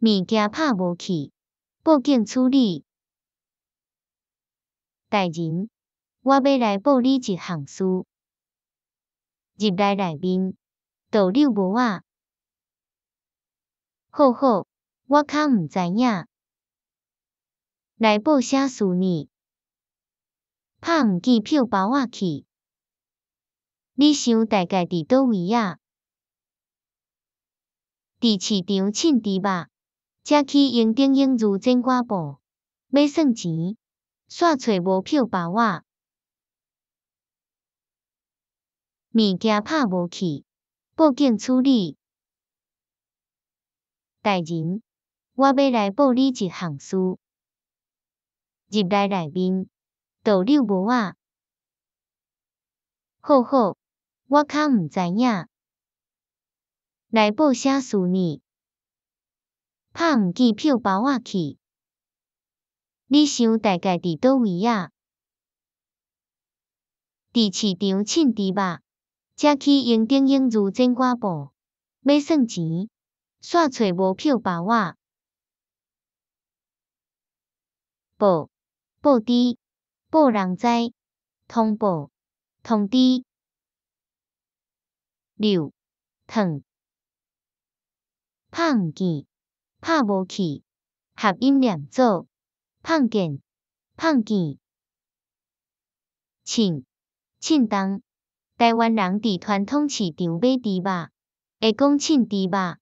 物件拍无去，报警处理。大人，我要来报你一项事。入来内面，倒溜无仔。好好，我较毋知影。来报啥事呢？拍毋见票包仔去。你想大概伫倒位啊？伫市场称猪肉，才去永定永如煎瓜铺，要算钱，煞找无票包仔。物件拍无去，报警处理。大人，我要来报你一项事。入来内面，倒溜无仔。好好，我较毋知影。来报啥事呢？拍毋见票包仔去。你想大概伫倒位啊？伫市场称猪肉，才去永定永如煎瓜铺，要算钱，煞找无票包仔。报纸，报人知，通报，通知。溜，烫。拍毋见，拍无去，合音连做，碰见，碰见。称重，台湾人伫传统市场买猪肉，会讲称猪肉。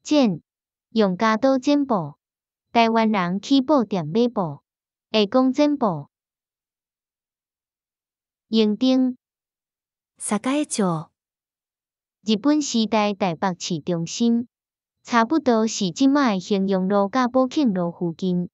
剪，用加刀剪布，台湾人去布店买布，会讲剪布。永定，栄町。日本时代台北市中心，差不多是即卖衡阳路甲宝庆路附近。